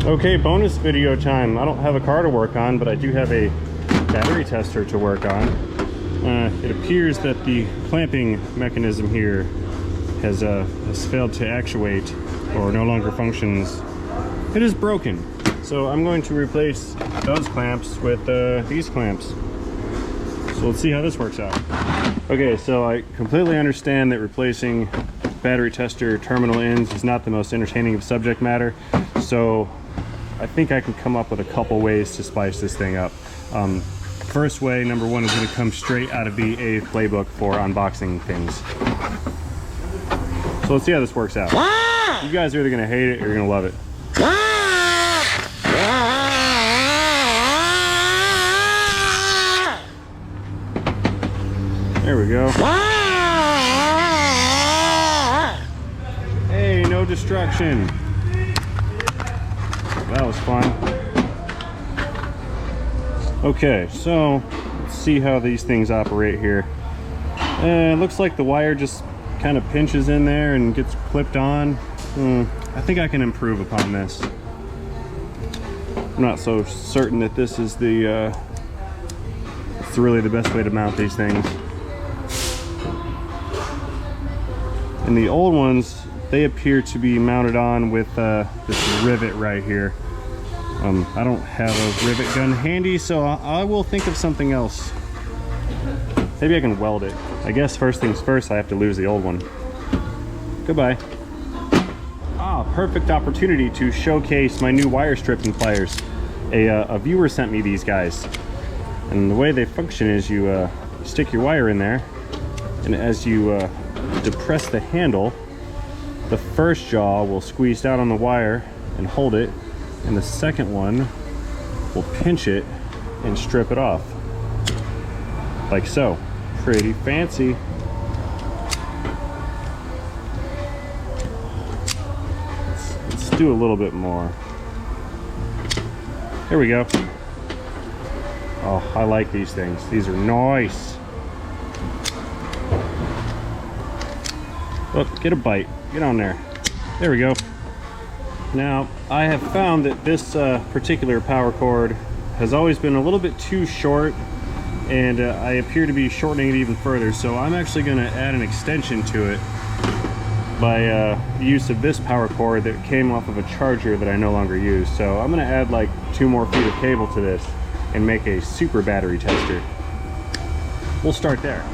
Okay, bonus video time. I don't have a car to work on, but I do have a battery tester to work on. It appears that the clamping mechanism here has failed to actuate or no longer functions. It is broken. So I'm going to replace those clamps with these clamps. So let's see how this works out. Okay, so I completely understand that replacing battery tester terminal ends is not the most entertaining of subject matter. So I think I can come up with a couple ways to spice this thing up. First way, number one, is going to come straight out of the A playbook for unboxing things. So let's see how this works out. You guys are either going to hate it or you're going to love it. There we go. Hey, no destruction. That was fun. Okay, so let's see how these things operate here. It looks like the wire just kind of pinches in there and gets clipped on. I think I can improve upon this. I'm not so certain that this is it's really the best way to mount these things. And the old ones, they appear to be mounted on with this rivet right here. I don't have a rivet gun handy, so I will think of something else. Maybe I can weld it. I guess first things first, I have to lose the old one. Goodbye. Ah, perfect opportunity to showcase my new wire stripping pliers. A viewer sent me these guys. And the way they function is you stick your wire in there, and as you depress the handle, the first jaw will squeeze down on the wire and hold it, and the second one will pinch it and strip it off. Like so. Pretty fancy. Let's do a little bit more. Here we go. Oh, I like these things. These are nice. Look, get a bite. Get on there. There we go. Now, I have found that this particular power cord has always been a little bit too short, and I appear to be shortening it even further. So I'm actually going to add an extension to it by use of this power cord that came off of a charger that I no longer use. So I'm going to add like 2 more feet of cable to this and make a super battery tester. We'll start there.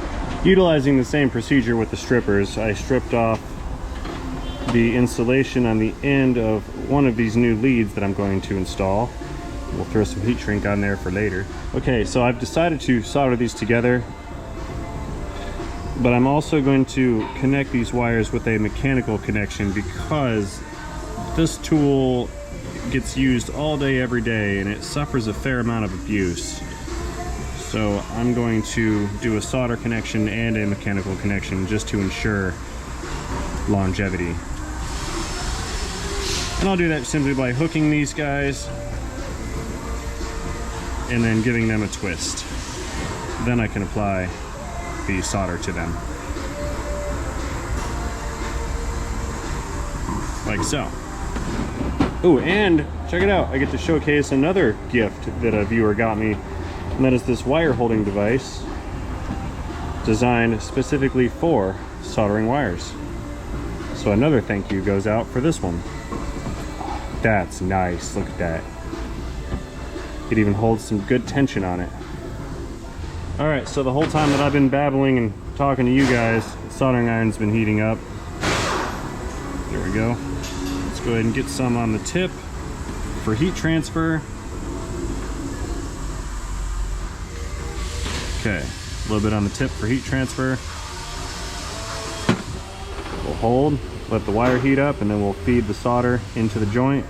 Utilizing the same procedure with the strippers, I stripped off the insulation on the end of one of these new leads that I'm going to install. We'll throw some heat shrink on there for later. Okay, so I've decided to solder these together, but I'm also going to connect these wires with a mechanical connection because this tool gets used all day, every day, and it suffers a fair amount of abuse. So I'm going to do a solder connection and a mechanical connection just to ensure longevity. And I'll do that simply by hooking these guys and then giving them a twist. Then I can apply the solder to them. Like so. Oh, and check it out. I get to showcase another gift that a viewer got me. And that is this wire holding device designed specifically for soldering wires. So another thank you goes out for this one. That's nice, look at that. It even holds some good tension on it. All right, so the whole time that I've been babbling and talking to you guys, the soldering iron's been heating up. There we go. Let's go ahead and get some on the tip for heat transfer. Okay, a little bit on the tip for heat transfer. We'll hold, let the wire heat up, and then we'll feed the solder into the joint,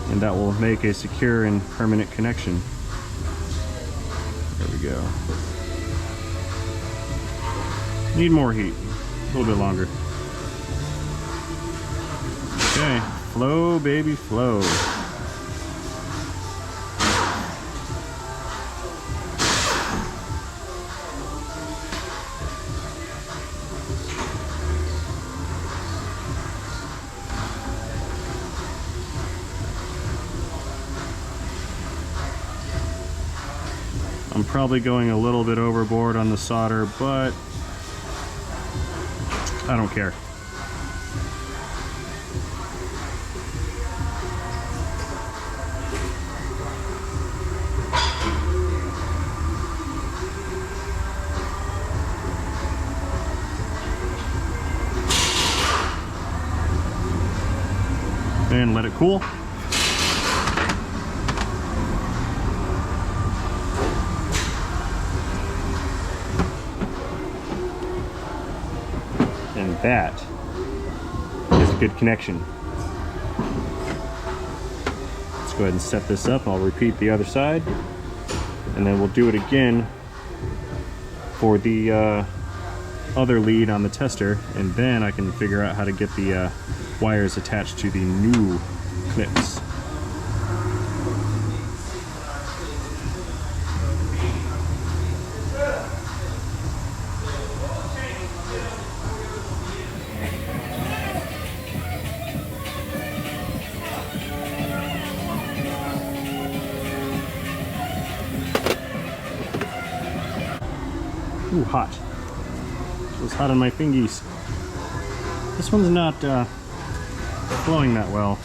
and that will make a secure and permanent connection. There we go. Need more heat, a little bit longer. Okay, flow baby flow. I'm probably going a little bit overboard on the solder, but I don't care. And let it cool. And that is a good connection. Let's go ahead and set this up. I'll repeat the other side, and then we'll do it again for the other lead on the tester, and then I can figure out how to get the wires attached to the new clips. Ooh, hot. It was hot on my fingies. This one's not flowing that well,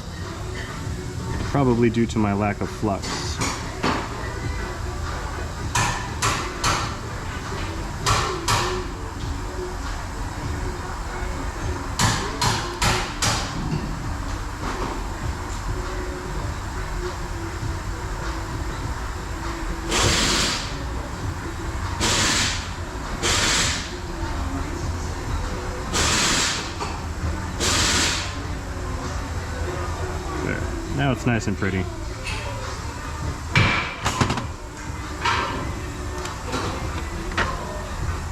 probably due to my lack of flux. Now it's nice and pretty.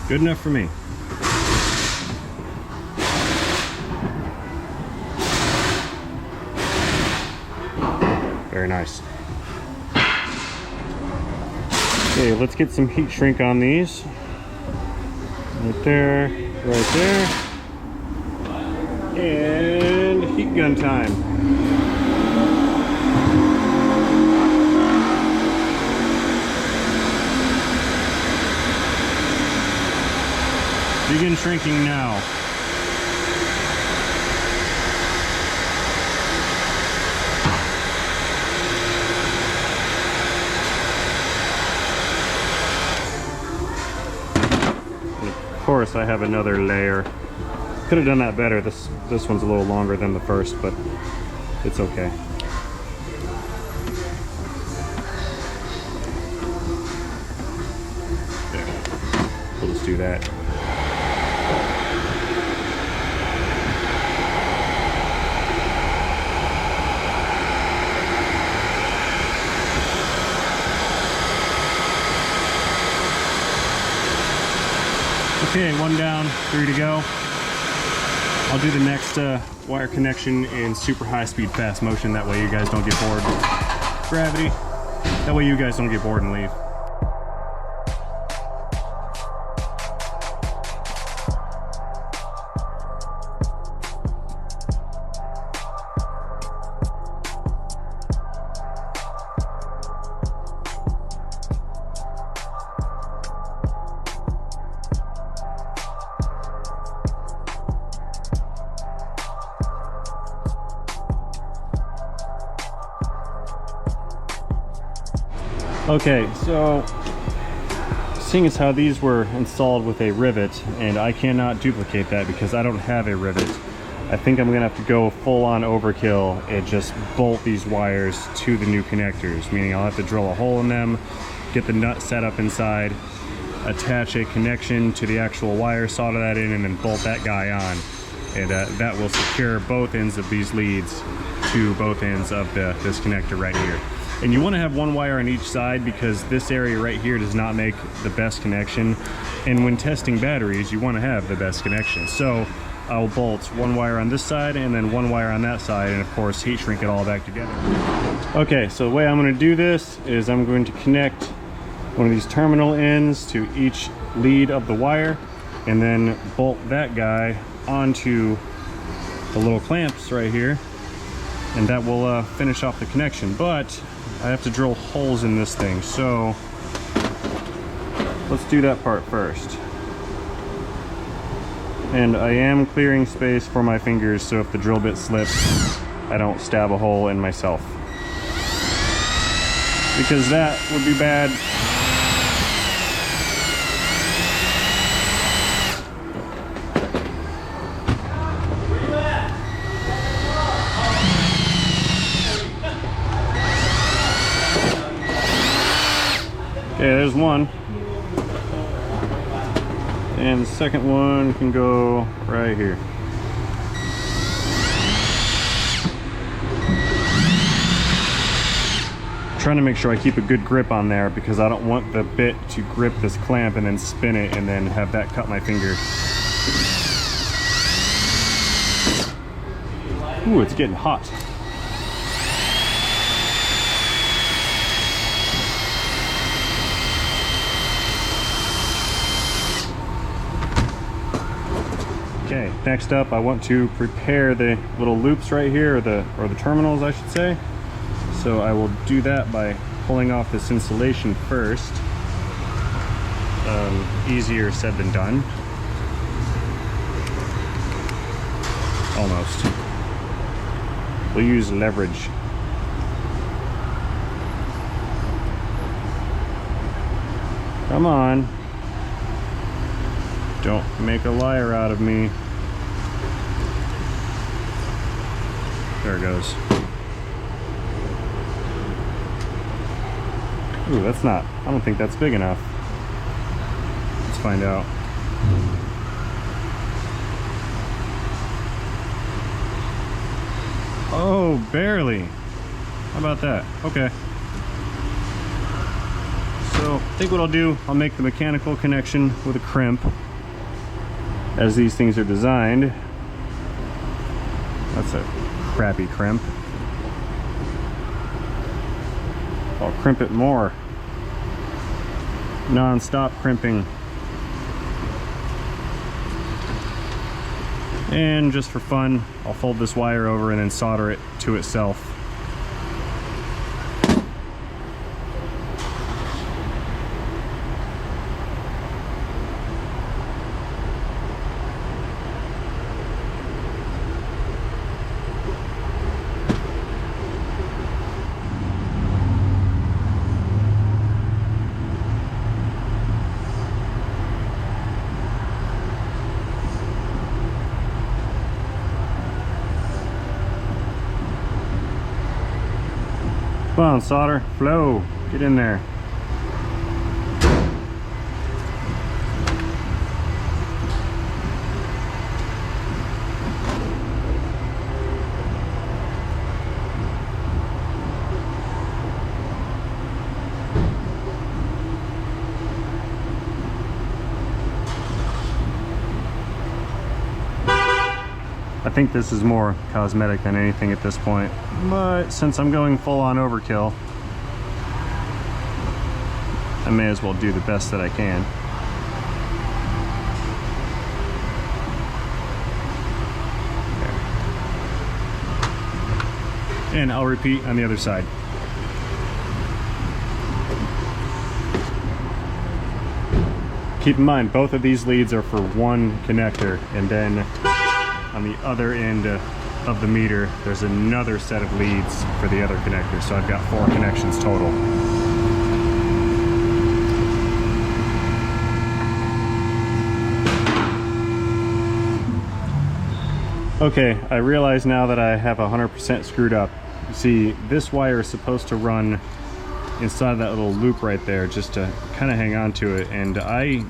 Good enough for me. Very nice. Okay, let's get some heat shrink on these. Right there, right there. And heat gun time. Begin shrinking now. And of course, I have another layer. Could have done that better. This one's a little longer than the first, but it's okay. There. We'll just do that. Okay, one down, 3 to go. I'll do the next wire connection in super high speed, fast motion. That way you guys don't get bored with gravity. That way you guys don't get bored and leave. Okay, so seeing as how these were installed with a rivet, and I cannot duplicate that because I don't have a rivet, I think I'm gonna have to go full on overkill and just bolt these wires to the new connectors, meaning I'll have to drill a hole in them, get the nut set up inside, attach a connection to the actual wire, solder that in, and then bolt that guy on. And that will secure both ends of these leads to both ends of this connector right here. And you want to have one wire on each side because this area right here does not make the best connection. And when testing batteries, you want to have the best connection. So I'll bolt one wire on this side and then one wire on that side, and of course heat shrink it all back together. Okay, so the way I'm going to do this is I'm going to connect one of these terminal ends to each lead of the wire, and then bolt that guy onto the little clamps right here, and that will finish off the connection. But I have to drill holes in this thing, so let's do that part first. And I am clearing space for my fingers so if the drill bit slips, I don't stab a hole in myself. Because that would be bad. Okay, there's one. And the second one can go right here. Trying to make sure I keep a good grip on there because I don't want the bit to grip this clamp and then spin it and then have that cut my finger. Ooh, it's getting hot. Okay, next up I want to prepare the little loops right here, or the terminals I should say. So I will do that by pulling off this insulation first. Easier said than done. Almost. We'll use leverage. Come on. Don't make a liar out of me. There it goes. Ooh, that's not, I don't think that's big enough. Let's find out. Oh, barely. How about that? Okay. So, I think what I'll do, I'll make the mechanical connection with a crimp as these things are designed. That's a crappy crimp. I'll crimp it more. Non-stop crimping. And just for fun, I'll fold this wire over and then solder it to itself. Come on, solder, flow, get in there. I think this is more cosmetic than anything at this point, but since I'm going full on overkill, I may as well do the best that I can. Okay. And I'll repeat on the other side. Keep in mind, both of these leads are for one connector, and then on the other end of the meter there's another set of leads for the other connector, so I've got 4 connections total. Okay, I realize now that I have 100% screwed up. You see, this wire is supposed to run inside of that little loop right there just to kind of hang on to it, and I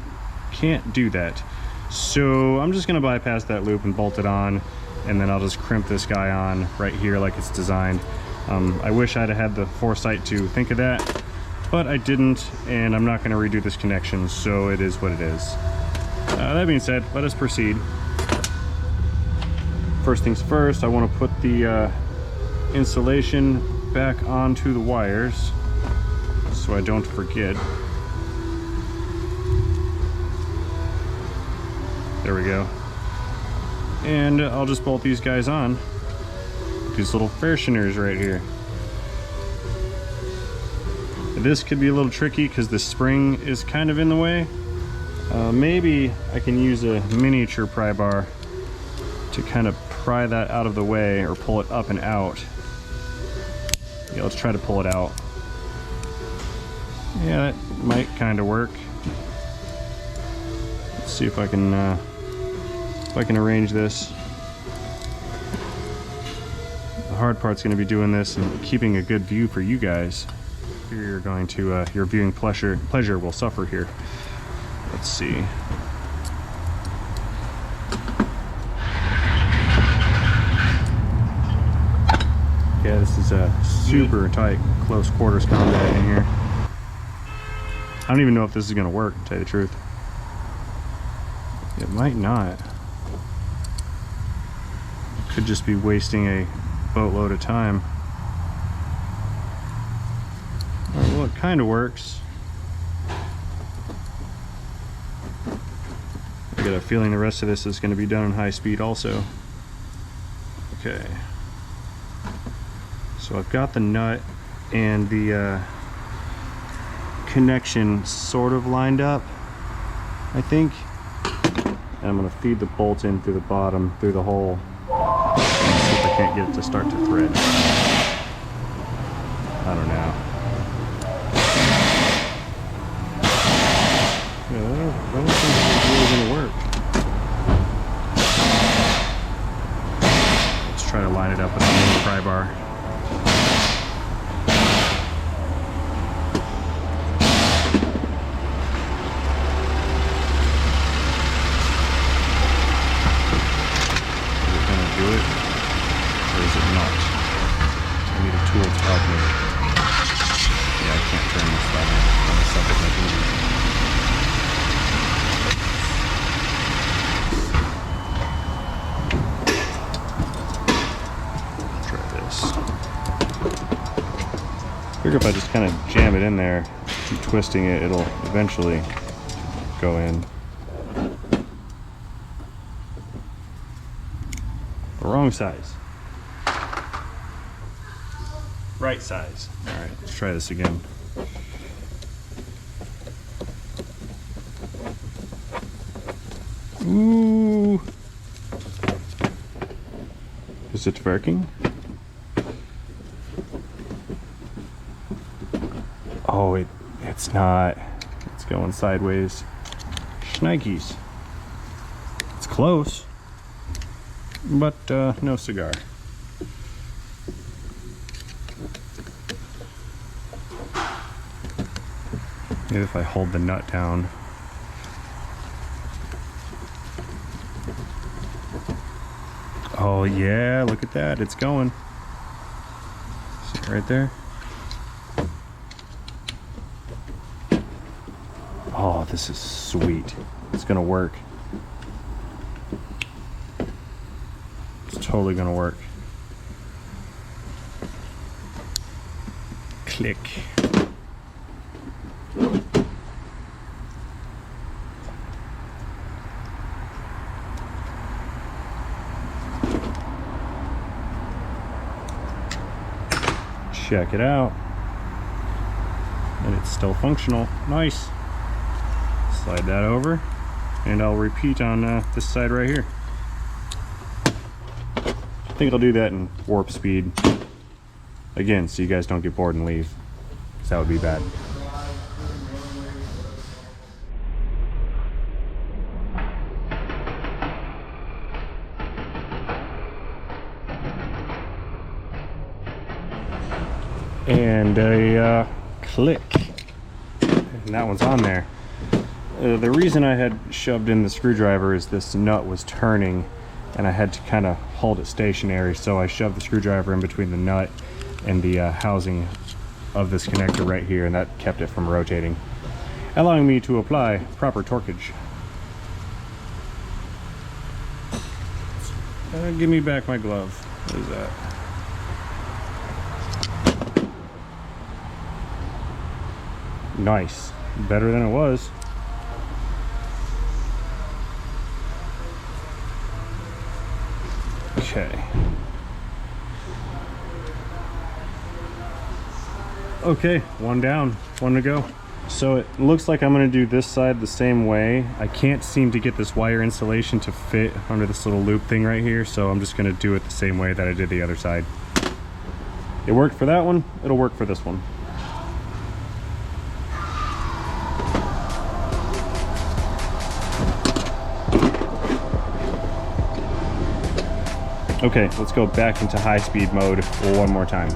can't do that. So I'm just gonna bypass that loop and bolt it on, and then I'll just crimp this guy on right here like it's designed. I wish I'd had the foresight to think of that, but I didn't, and I'm not gonna redo this connection, so it is what it is. That being said, let us proceed. First things first, I want to put the insulation back onto the wires so I don't forget. There we go. And I'll just bolt these guys on. These little fasteners right here. This could be a little tricky because the spring is kind of in the way. Maybe I can use a miniature pry bar to kind of pry that out of the way, or pull it up and out. Yeah, let's try to pull it out. Yeah, that might kind of work. Let's see if I can arrange this. The hard part's going to be doing this and keeping a good view for you guys. You're going to your viewing pleasure will suffer here. Let's see. Yeah, this is a super tight close quarters combat in here. I don't even know if this is going to work, to tell you the truth. It might not. Could just be wasting a boatload of time. Alright, well, it kind of works. I get a feeling the rest of this is going to be done in high speed also. Okay. So I've got the nut and the connection sort of lined up, I think. And I'm going to feed the bolt in through the bottom, through the hole. And see if I can't get it to start to thread. I don't know. Yeah, I don't think it's really going to work. Let's try to line it up with a mini pry bar. I figure if I just kind of jam it in there, keep twisting it, it'll eventually go in. Wrong size. Right size. Alright, let's try this again. Ooh. Is it working? Oh, it's not. It's going sideways. Schnikes. It's close, but no cigar. Maybe if I hold the nut down. Oh yeah, look at that, it's going. See it right there? Oh, this is sweet. It's gonna work. It's totally gonna work. Click. Check it out. And it's still functional. Nice. Slide that over, and I'll repeat on this side right here. I think I'll do that in warp speed again, so you guys don't get bored and leave, because that would be bad. And a click, and that one's on there. The reason I had shoved in the screwdriver is this nut was turning and I had to kind of hold it stationary, so I shoved the screwdriver in between the nut and the housing of this connector right here, and that kept it from rotating, allowing me to apply proper torquage. Give me back my glove. What is that? Nice. Better than it was. Okay. Okay, one down. one to go. So it looks like I'm gonna do this side the same way. I can't seem to get this wire insulation to fit under this little loop thing right here, so I'm just gonna do it the same way that I did the other side. It worked for that one, it'll work for this one. Okay, let's go back into high-speed mode one more time.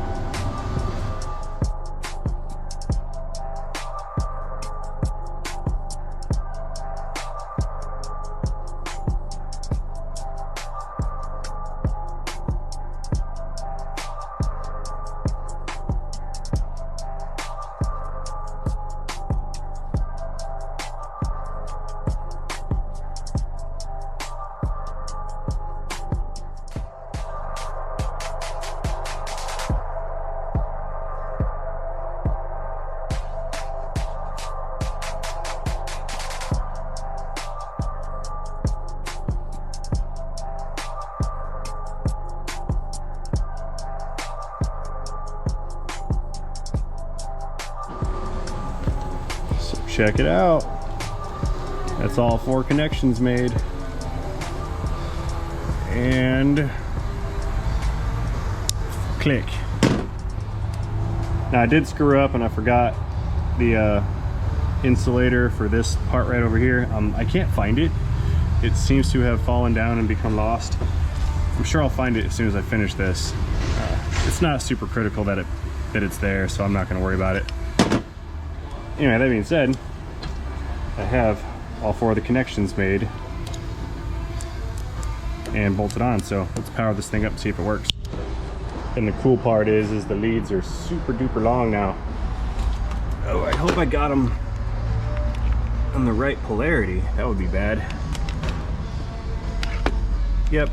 Check it out. That's all 4 connections made. And click. Now I did screw up and I forgot the insulator for this part right over here. I can't find it. It seems to have fallen down and become lost. I'm sure I'll find it as soon as I finish this. It's not super critical that it's there, so I'm not going to worry about it. Anyway, that being said, I have all 4 of the connections made and bolted on, so let's power this thing up and see if it works. And the cool part is the leads are super duper long now. Oh, I hope I got them on the right polarity. That would be bad. Yep,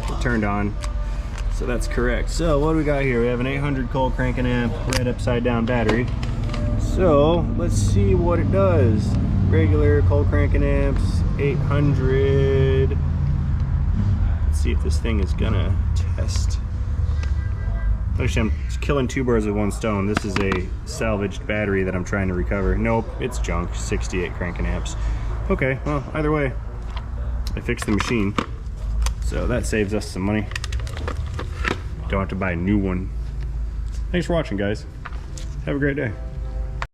it turned on, so that's correct. So what do we got here? We have an 800 cold cranking amp red upside down battery. So let's see what it does. Regular cold cranking amps, 800. Let's see if this thing is gonna test. Actually, I'm killing 2 birds with 1 stone. This is a salvaged battery that I'm trying to recover. Nope, it's junk, 68 cranking amps. Okay, well, either way, I fixed the machine. So that saves us some money. Don't have to buy a new one. Thanks for watching, guys. Have a great day.